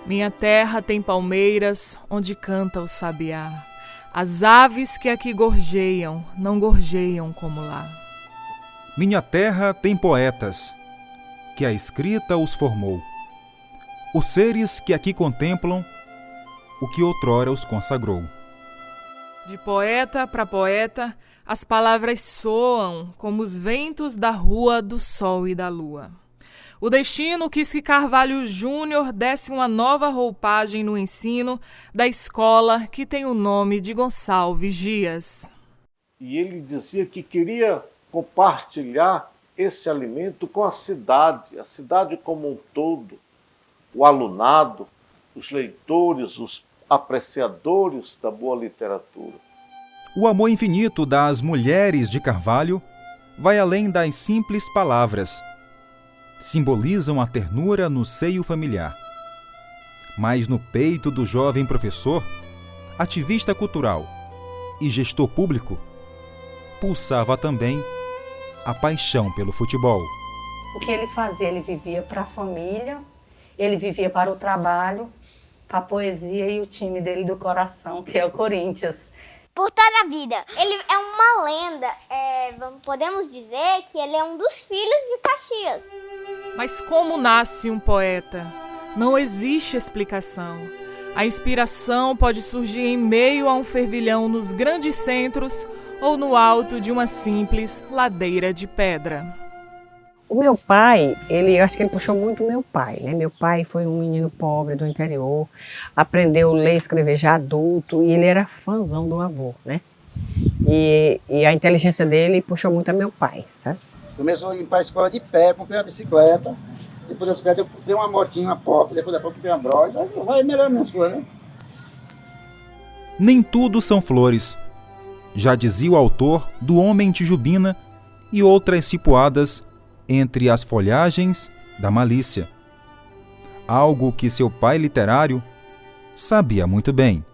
Minha terra tem palmeiras onde canta o sabiá. As aves que aqui gorjeiam, não gorjeiam como lá. Minha terra tem poetas, que a escrita os formou. Os seres que aqui contemplam o que outrora os consagrou. De poeta para poeta, as palavras soam como os ventos da rua do sol e da lua. O destino quis que Carvalho Júnior desse uma nova roupagem no ensino da escola que tem o nome de Gonçalves Dias. E ele dizia que queria compartilhar esse alimento com a cidade como um todo, o alunado, os leitores, os apreciadores da boa literatura. O amor infinito das mulheres de Carvalho vai além das simples palavras. Simbolizam a ternura no seio familiar. Mas no peito do jovem professor, ativista cultural e gestor público, pulsava também a paixão pelo futebol. O que ele fazia? Ele vivia para a família, ele vivia para o trabalho, para a poesia e o time dele do coração, que é o Corinthians. Por toda a vida. Ele é uma lenda. Podemos dizer que ele é um dos filhos de Caxias. Mas como nasce um poeta? Não existe explicação. A inspiração pode surgir em meio a um fervilhão nos grandes centros ou no alto de uma simples ladeira de pedra. O meu pai, eu acho que ele puxou muito o meu pai, né? Meu pai foi um menino pobre do interior, aprendeu a ler e escrever já adulto e ele era fãzão do avô, né? E a inteligência dele puxou muito a meu pai, sabe? Começou a ir para a escola de pé, comprei uma bicicleta, depois da bicicleta eu comprei uma motinha, uma pop, depois da pop eu comprei uma Bros, aí vai melhorando as coisas, né? Nem tudo são flores, já dizia o autor do Homem Tijubina e outras cipuadas entre as folhagens da malícia. Algo que seu pai literário sabia muito bem.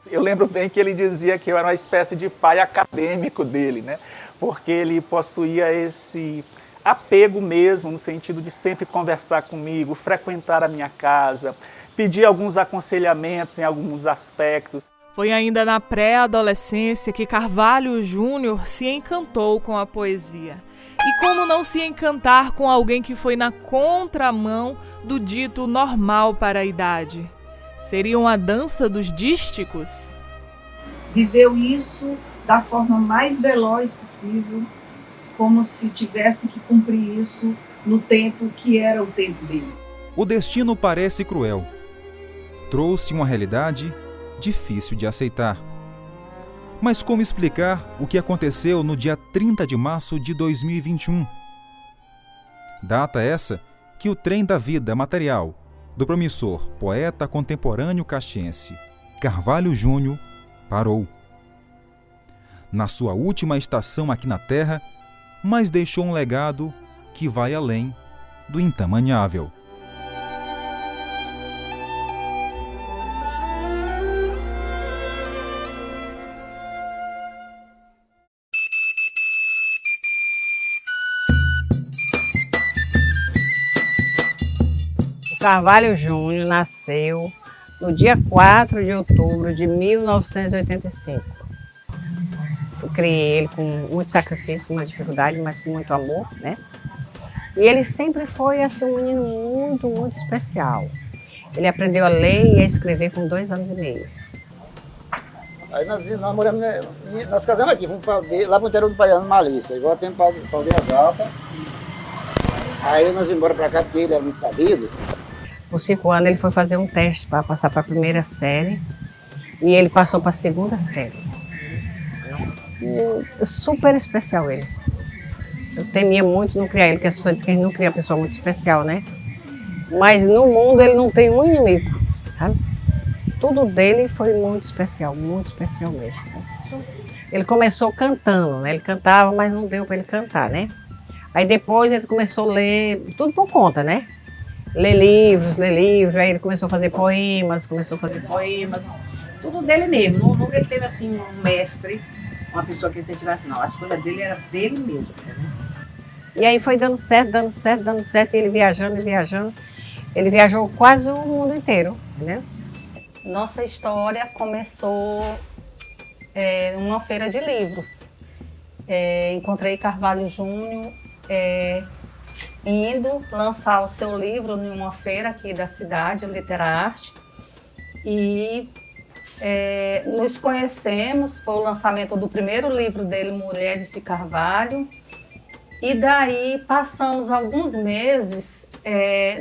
Eu lembro bem que ele dizia que eu era uma espécie de pai acadêmico dele, né? Porque ele possuía esse apego mesmo, no sentido de sempre conversar comigo, frequentar a minha casa, pedir alguns aconselhamentos em alguns aspectos. Foi ainda na pré-adolescência que Carvalho Júnior se encantou com a poesia. E como não se encantar com alguém que foi na contramão do dito normal para a idade? Seria uma dança dos dísticos? Viveu isso da forma mais veloz possível, como se tivesse que cumprir isso no tempo que era o tempo dele. O destino parece cruel. Trouxe uma realidade difícil de aceitar. Mas como explicar o que aconteceu no dia 30 de março de 2021? Data essa que o trem da vida material do promissor poeta contemporâneo caxiense Carvalho Júnior parou. Na sua última estação aqui na Terra, mas deixou um legado que vai além do intamanhável. Carvalho Júnior nasceu no dia 4 de outubro de 1985. Criei ele com muito sacrifício, com muita dificuldade, mas com muito amor, né? E ele sempre foi assim, um menino muito, muito especial. Ele aprendeu a ler e a escrever com 2 anos e meio. Aí nós moramos, nós casamos aqui, fomos lá para o interior do Paiano, Malícia, igual tempo para Aldeias Altas. Aí nós embora para cá porque ele era muito sabido. Com 5 anos ele foi fazer um teste para passar para a 1ª série e ele passou para a 2ª série. Super especial ele. Eu temia muito não criar ele, porque as pessoas dizem que a gente não cria uma pessoa muito especial, né? Mas no mundo ele não tem um inimigo, sabe? Tudo dele foi muito especial mesmo, sabe? Ele começou cantando, né? Ele cantava, mas não deu para ele cantar, né? Aí depois ele começou a ler, tudo por conta, né? Ler livros, aí ele começou a fazer poemas, tudo dele mesmo. Nunca ele teve assim um mestre, uma pessoa que incentivasse, não. As coisas dele eram dele mesmo, né? E aí foi dando certo, e ele viajando. Ele viajou quase o mundo inteiro, né? Nossa história começou numa feira de livros. Encontrei Carvalho Júnior indo lançar o seu livro em uma feira aqui da cidade, Literarte. E nos conhecemos, foi o lançamento do primeiro livro dele, Mulheres de Carvalho. E daí passamos alguns meses,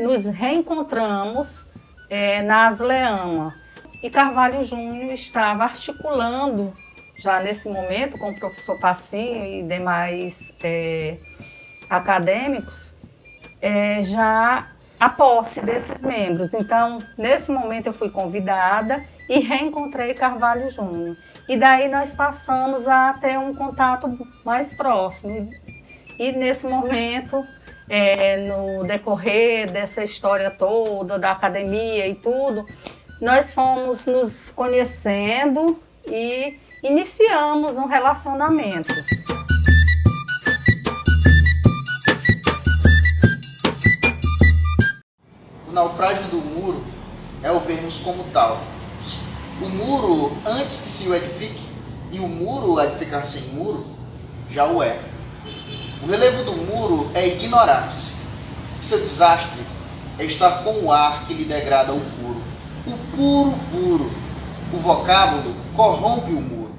nos reencontramos na Asleama. E Carvalho Júnior estava articulando, já nesse momento, com o professor Passinho e demais acadêmicos, já a posse desses membros. Então, nesse momento eu fui convidada e reencontrei Carvalho Júnior. E daí nós passamos a ter um contato mais próximo. E nesse momento, no decorrer dessa história toda, da academia e tudo, nós fomos nos conhecendo e iniciamos um relacionamento. O naufrágio do muro é o vermos como tal. O muro, antes que se o edifique, e o muro a edificar sem muro, já o é. O relevo do muro é ignorar-se. Seu desastre é estar com o ar que lhe degrada o puro. O puro, puro. O vocábulo corrompe o muro.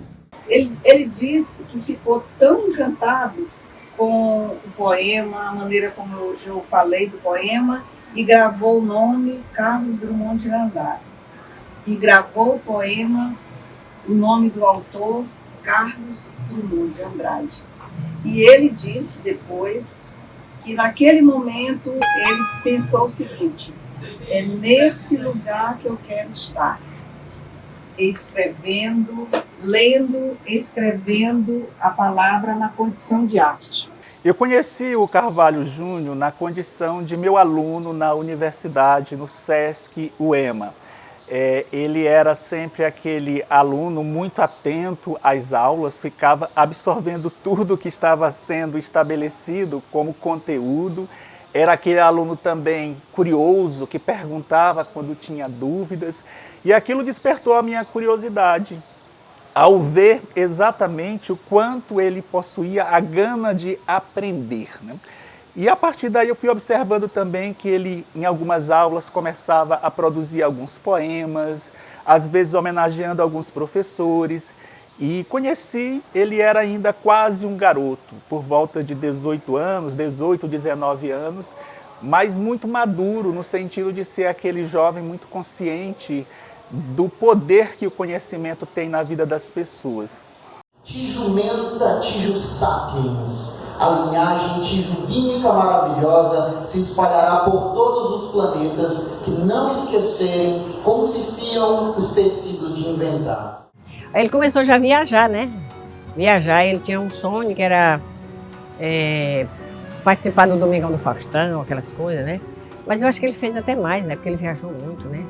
Ele disse que ficou tão encantado com o poema, a maneira como eu falei do poema, e gravou o nome Carlos Drummond de Andrade. E gravou o poema, o nome do autor, Carlos Drummond de Andrade. E ele disse depois que naquele momento ele pensou o seguinte: é nesse lugar que eu quero estar, escrevendo, lendo, escrevendo a palavra na condição de arte. Eu conheci o Carvalho Júnior na condição de meu aluno na universidade, no SESC UEMA. Ele era sempre aquele aluno muito atento às aulas, ficava absorvendo tudo que estava sendo estabelecido como conteúdo. Era aquele aluno também curioso, que perguntava quando tinha dúvidas. E aquilo despertou a minha curiosidade, ao ver exatamente o quanto ele possuía a gana de aprender, né? E a partir daí eu fui observando também que ele, em algumas aulas, começava a produzir alguns poemas, às vezes homenageando alguns professores. E conheci, ele era ainda quase um garoto, por volta de 18 anos, 18, 19 anos, mas muito maduro, no sentido de ser aquele jovem muito consciente do poder que o conhecimento tem na vida das pessoas. Tijumenta, Tijo Sapiens, a linhagem tijubínica maravilhosa se espalhará por todos os planetas que não esquecerem como se fiam os tecidos de inventar. Aí ele começou já a viajar, né? Viajar, ele tinha um sonho que era participar do Domingão do Faustão, aquelas coisas, né? Mas eu acho que ele fez até mais, né? Porque ele viajou muito, né?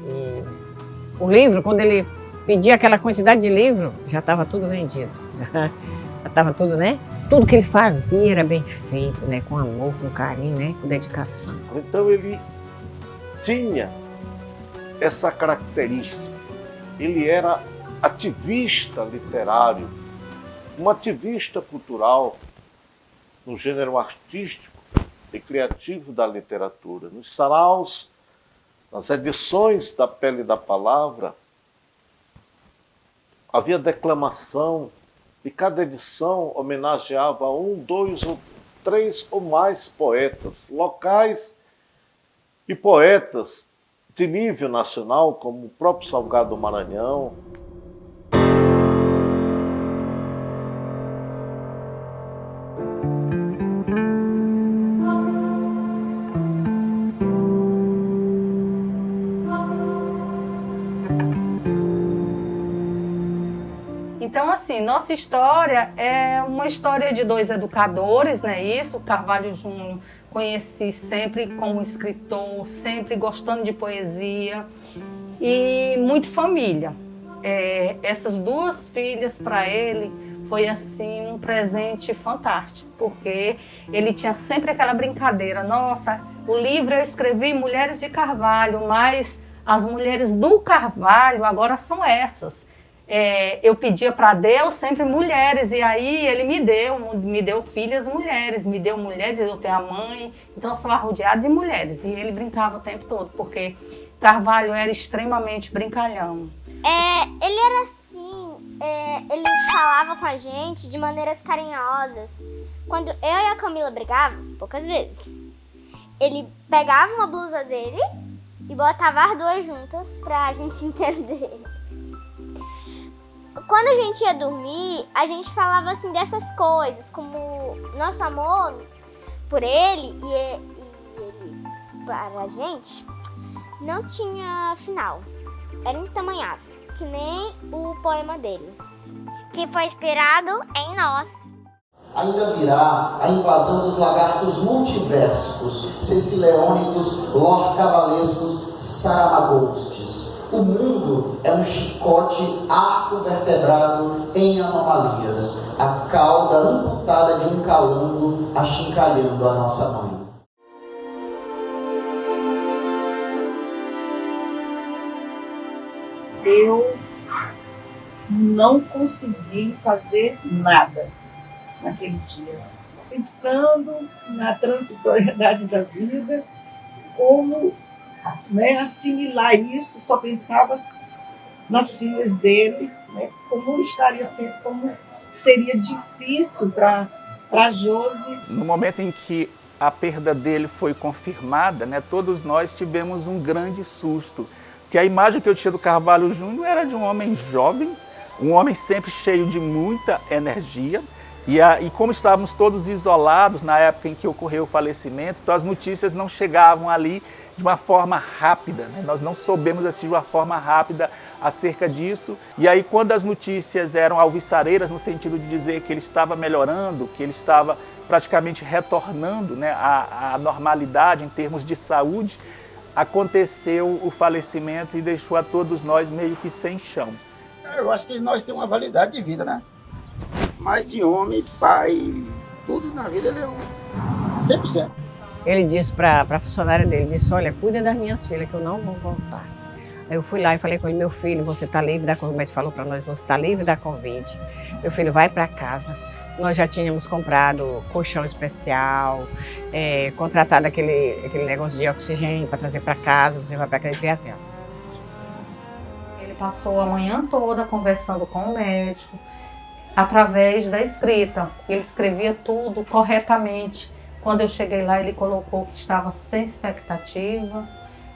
E o livro, quando ele pedia aquela quantidade de livro, já estava tudo vendido. Já estava tudo, né? Tudo que ele fazia era bem feito, né? Com amor, com carinho, né? Com dedicação. Então ele tinha essa característica. Ele era ativista literário, um ativista cultural no gênero artístico e criativo da literatura. Nos saraus, nas edições da Pele da Palavra, havia declamação e cada edição homenageava um, dois ou três ou mais poetas locais e poetas de nível nacional, como o próprio Salgado Maranhão. Então, assim, nossa história é uma história de dois educadores, né? Isso, o Carvalho Júnior conheci sempre como escritor, sempre gostando de poesia e muito família. Essas duas filhas para ele foi assim um presente fantástico, porque ele tinha sempre aquela brincadeira. Nossa, o livro eu escrevi Mulheres de Carvalho, mas as mulheres do Carvalho agora são essas. Eu pedia para Deus sempre mulheres, e aí ele me deu filhas mulheres, me deu mulheres, eu tenho a mãe, então eu sou arrodeada de mulheres. E ele brincava o tempo todo, porque Carvalho era extremamente brincalhão. Ele era assim, ele falava com a gente de maneiras carinhosas. Quando eu e a Camila brigavam, poucas vezes, ele pegava uma blusa dele e botava as duas juntas pra gente entender. Quando a gente ia dormir, a gente falava assim dessas coisas, como nosso amor por ele e ele para a gente não tinha final. Era intamanhável, que nem o poema dele, que foi inspirado em nós. Ainda virá a invasão dos lagartos multiversicos, cecileônicos, lorcavalescos, saramagostes. O mundo é um chicote arco-vertebrado em anomalias, a cauda amputada de um calango achincalhando a nossa mãe. Eu não consegui fazer nada naquele dia, pensando na transitoriedade da vida, como assimilar isso, só pensava nas filhas dele, como seria difícil para Josi. No momento em que a perda dele foi confirmada, todos nós tivemos um grande susto, porque a imagem que eu tinha do Carvalho Júnior era de um homem jovem, um homem sempre cheio de muita energia, e como estávamos todos isolados na época em que ocorreu o falecimento, então as notícias não chegavam ali de uma forma rápida, nós não soubemos assim de uma forma rápida acerca disso. E aí quando as notícias eram alvissareiras no sentido de dizer que ele estava melhorando, que ele estava praticamente retornando à normalidade em termos de saúde, aconteceu o falecimento e deixou a todos nós meio que sem chão. Eu acho que nós temos uma validade de vida, né? Mas de homem, pai, tudo na vida ele é 100%. Ele disse para a funcionária dele, disse, olha, cuida das minhas filhas que eu não vou voltar. Aí eu fui lá e falei com ele, meu filho, você está livre da Covid, o médico falou para nós, você está livre da Covid. Meu filho, vai para casa. Nós já tínhamos comprado colchão especial, contratado aquele negócio de oxigênio para trazer para casa, você vai para casa e assim, ó. Ele passou a manhã toda conversando com o médico, através da escrita. Ele escrevia tudo corretamente. Quando eu cheguei lá, ele colocou que estava sem expectativa,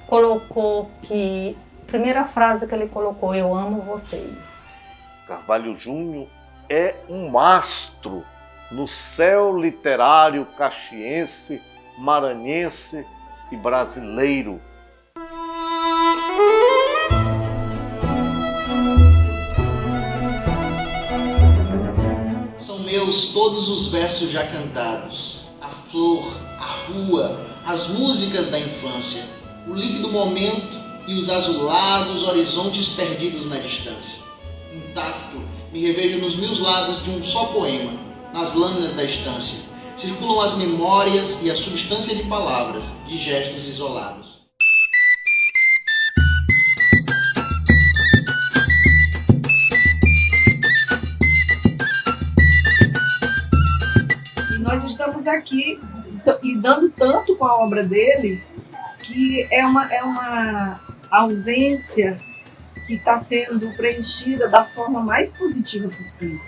colocou que, primeira frase que ele colocou, eu amo vocês. Carvalho Júnior é um mastro no céu literário caxiense, maranhense e brasileiro. São meus todos os versos já cantados. A flor, a rua, as músicas da infância, o líquido momento e os azulados horizontes perdidos na distância. Intacto, me revejo nos 1000 lados de um só poema, nas lâminas da estância. Circulam as memórias e a substância de palavras, de gestos isolados. Nós estamos aqui lidando tanto com a obra dele que é uma ausência que está sendo preenchida da forma mais positiva possível.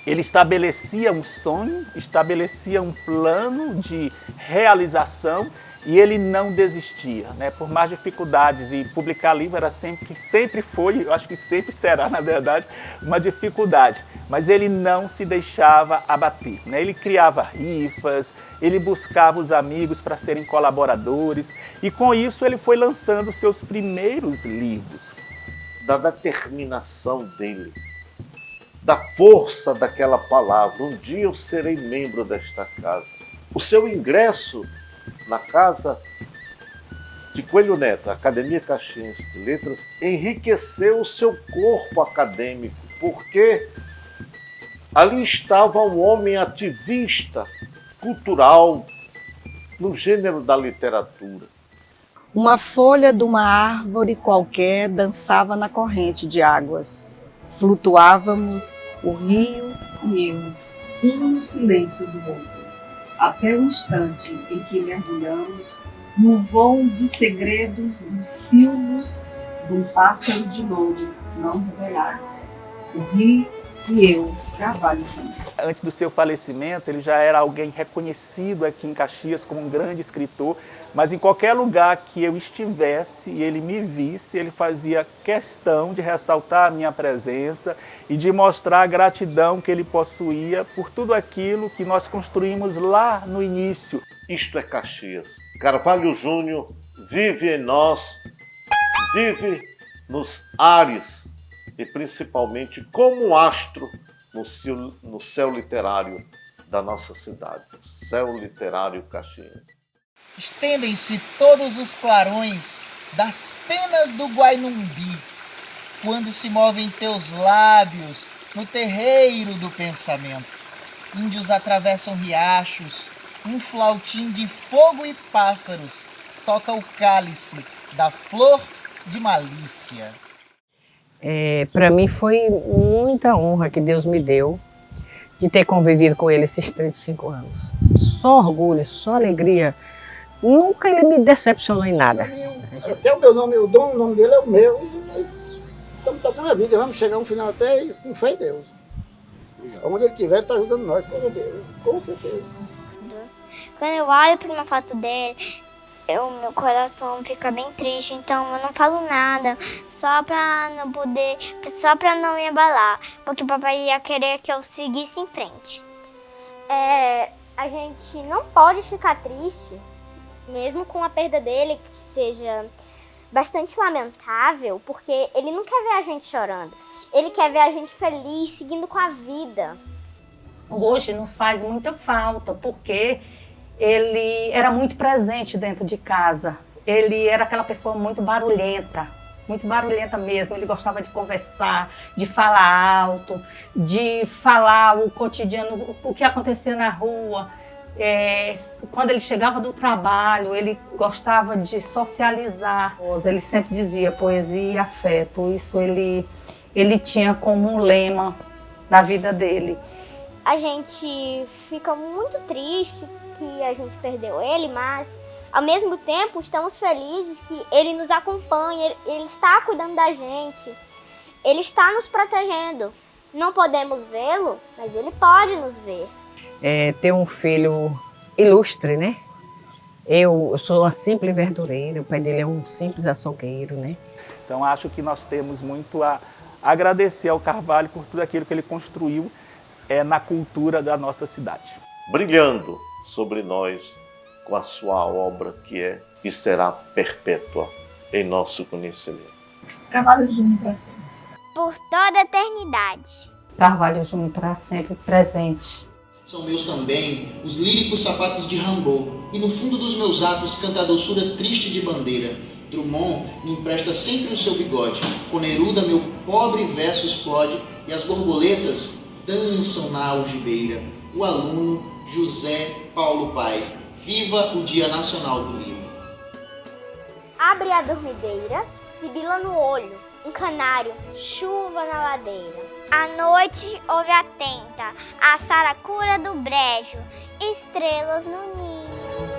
Ele estabelecia um sonho, estabelecia um plano de realização e ele não desistia, por mais dificuldades. E publicar livro era sempre foi, eu acho que sempre será, na verdade, uma dificuldade. Mas ele não se deixava abater, Ele criava rifas, ele buscava os amigos para serem colaboradores e com isso ele foi lançando seus primeiros livros. Da determinação dele, da força daquela palavra, um dia eu serei membro desta casa. O seu ingresso na casa de Coelho Neto, Academia Caxiense de Letras, enriqueceu o seu corpo acadêmico, porque Ali estava um homem ativista, cultural, no gênero da literatura. Uma folha de uma árvore qualquer dançava na corrente de águas. Flutuávamos, o rio e eu, um no silêncio do outro, até o instante em que mergulhamos no voo de segredos dos silvos de um pássaro de nome não revelado. O rio e eu, Carvalho Júnior. Antes do seu falecimento, ele já era alguém reconhecido aqui em Caxias como um grande escritor, mas em qualquer lugar que eu estivesse e ele me visse, ele fazia questão de ressaltar a minha presença e de mostrar a gratidão que ele possuía por tudo aquilo que nós construímos lá no início. Isto é Caxias. Carvalho Júnior vive em nós, vive nos ares e principalmente como um astro no céu literário da nossa cidade, o céu literário Caxias. Estendem-se todos os clarões das penas do Guainumbi, quando se movem teus lábios no terreiro do pensamento. Índios atravessam riachos, um flautim de fogo e pássaros toca o cálice da flor de malícia. Para mim foi muita honra que Deus me deu de ter convivido com ele esses 35 anos. Só orgulho, só alegria. Nunca ele me decepcionou em nada. Até o meu nome, o nome dele é o meu. Nós estamos tocando a vida, vamos chegar a um final até isso, com fé em Deus. Onde ele estiver, ele está ajudando nós, com certeza. Quando eu olho para uma foto dele, meu coração fica bem triste, então eu não falo nada, só para não me abalar, porque o papai ia querer que eu seguisse em frente. A gente não pode ficar triste, mesmo com a perda dele, que seja bastante lamentável, porque ele não quer ver a gente chorando, ele quer ver a gente feliz, seguindo com a vida. Hoje nos faz muita falta, porque ele era muito presente dentro de casa. Ele era aquela pessoa muito barulhenta mesmo. Ele gostava de conversar, de falar alto, de falar o cotidiano, o que acontecia na rua. Quando ele chegava do trabalho, ele gostava de socializar. Ele sempre dizia poesia e afeto. Isso ele tinha como um lema na vida dele. A gente fica muito triste que a gente perdeu ele, mas ao mesmo tempo estamos felizes que ele nos acompanha, ele está cuidando da gente, ele está nos protegendo. Não podemos vê-lo, mas ele pode nos ver. Ter um filho ilustre, né? Eu sou uma simples verdureira, o pai dele é um simples açougueiro, né? Então acho que nós temos muito a agradecer ao Carvalho por tudo aquilo que ele construiu na cultura da nossa cidade. Brilhando sobre nós com a sua obra que é e será perpétua em nosso conhecimento. Carvalho Júnior para sempre. Por toda a eternidade. Carvalho Júnior para sempre presente. São meus também os líricos sapatos de Rimbaud, e no fundo dos meus atos canta a doçura triste de bandeira. Drummond me empresta sempre o seu bigode, com Neruda meu pobre verso explode, e as borboletas dançam na algibeira. O aluno José Paulo Paes, viva o Dia Nacional do Livro. Abre a dormideira, sibila no olho, um canário, chuva na ladeira. À noite ouve atenta a saracura do brejo, estrelas no ninho.